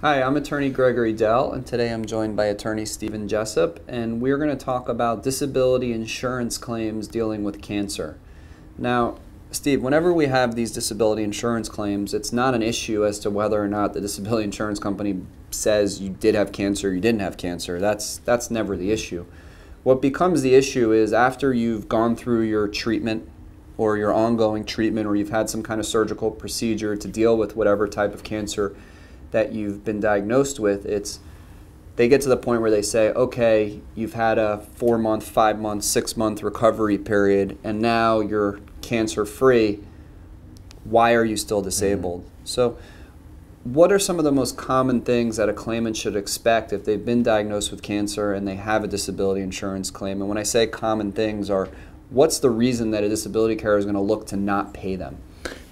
Hi, I'm attorney Gregory Dell, and today I'm joined by attorney Stephen Jessup, and we're going to talk about disability insurance claims dealing with cancer. Now, Steve, whenever we have these disability insurance claims, it's not an issue as to whether or not the disability insurance company says you did have cancer or you didn't have cancer. That's never the issue. What becomes the issue is after you've gone through your treatment or your ongoing treatment, or you've had some kind of surgical procedure to deal with whatever type of cancer that you've been diagnosed with, they get to the point where they say, okay, you've had a 4-month, 5-month, 6-month recovery period, and now you're cancer-free. Why are you still disabled? So what are some of the most common things that a claimant should expect if they've been diagnosed with cancer and they have a disability insurance claim? And when I say common things, what's the reason that a disability carrier is going to look to not pay them?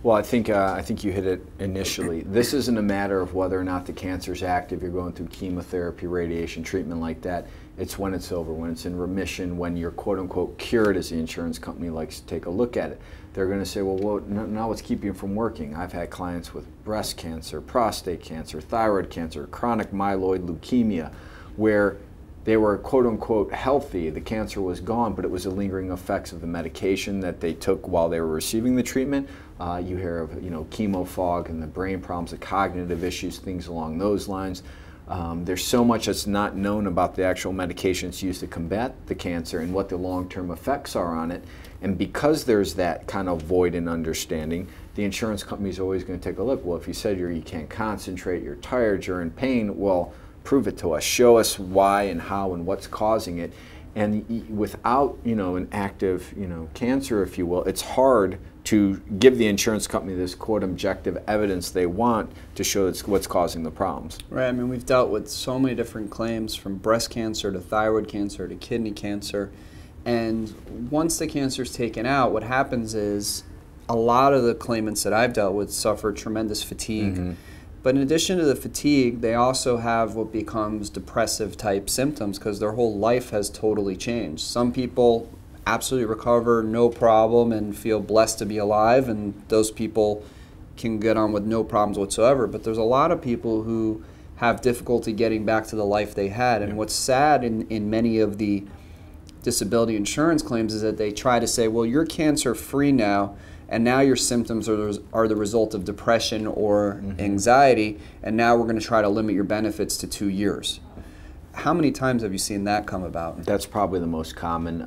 Well, I think you hit it initially. This isn't a matter of whether or not the cancer is active, you're going through chemotherapy, radiation, treatment like that. It's when it's over, when it's in remission, when you're quote-unquote cured, as the insurance company likes to take a look at it. They're going to say, well, now what's keeping you from working? I've had clients with breast cancer, prostate cancer, thyroid cancer, chronic myeloid leukemia, where they were quote-unquote healthy, the cancer was gone, but it was the lingering effects of the medication that they took while they were receiving the treatment. You hear of chemo fog and the brain problems, the cognitive issues, things along those lines. There's so much that's not known about the actual medications used to combat the cancer and what the long-term effects are on it. And because there's that kind of void in understanding, the insurance company is always going to take a look. Well, if you said you can't concentrate, you're tired, you're in pain, well, prove it to us. Show us why and how and what's causing it. And without, an active, cancer, if you will, it's hard to give the insurance company this quote objective evidence they want to show that's what's causing the problems. Right. I mean, we've dealt with so many different claims, from breast cancer to thyroid cancer to kidney cancer. And once the cancer is taken out, what happens is a lot of the claimants that I've dealt with suffer tremendous fatigue. Mm-hmm. But in addition to the fatigue, they also have what becomes depressive type symptoms because their whole life has totally changed. Some people absolutely recover, no problem, and feel blessed to be alive, and those people can get on with no problems whatsoever. But there's a lot of people who have difficulty getting back to the life they had. And what's sad in many of the disability insurance claims is that they try to say, well, you're cancer-free now, and now your symptoms are the result of depression or anxiety, and now we're going to try to limit your benefits to 2 years. How many times have you seen that come about? That's probably the most common.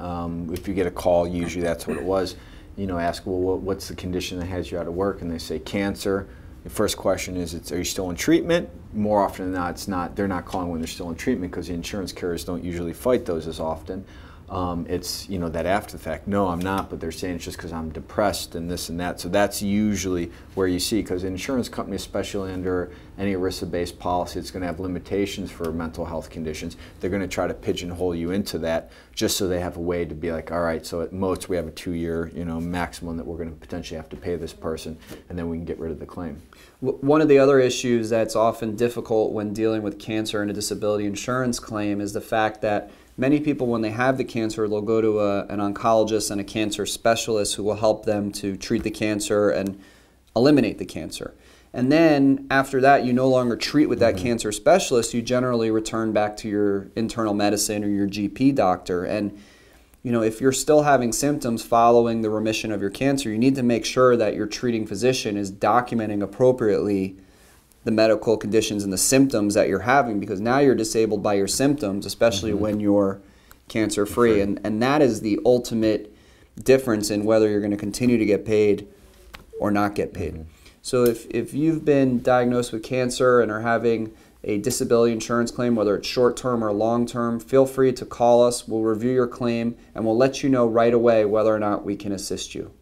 If you get a call, usually that's what it was. Ask, well, what's the condition that has you out of work? And they say cancer. The first question is, are you still in treatment? More often than not, it's not. They're not calling when they're still in treatment because the insurance carriers don't usually fight those as often. It's that after the fact, no, I'm not, but they're saying it's just because I'm depressed and this and that. So that's usually where you see, because insurance companies, especially under any ERISA-based policy, it's going to have limitations for mental health conditions. They're going to try to pigeonhole you into that just so they have a way to be like, all right, so at most we have a 2-year maximum that we're going to potentially have to pay this person, and then we can get rid of the claim. One of the other issues that's often difficult when dealing with cancer and a disability insurance claim is the fact that many people, when they have the cancer, they'll go to an oncologist and a cancer specialist who will help them to treat the cancer and eliminate the cancer. And then after that, you no longer treat with that cancer specialist. You generally return back to your internal medicine or your GP doctor. And if you're still having symptoms following the remission of your cancer, you need to make sure that your treating physician is documenting appropriately the medical conditions and the symptoms that you're having, because now you're disabled by your symptoms, especially when you're cancer-free. And that is the ultimate difference in whether you're going to continue to get paid or not get paid. So if you've been diagnosed with cancer and are having a disability insurance claim, whether it's short-term or long-term, feel free to call us. We'll review your claim, and we'll let you know right away whether or not we can assist you.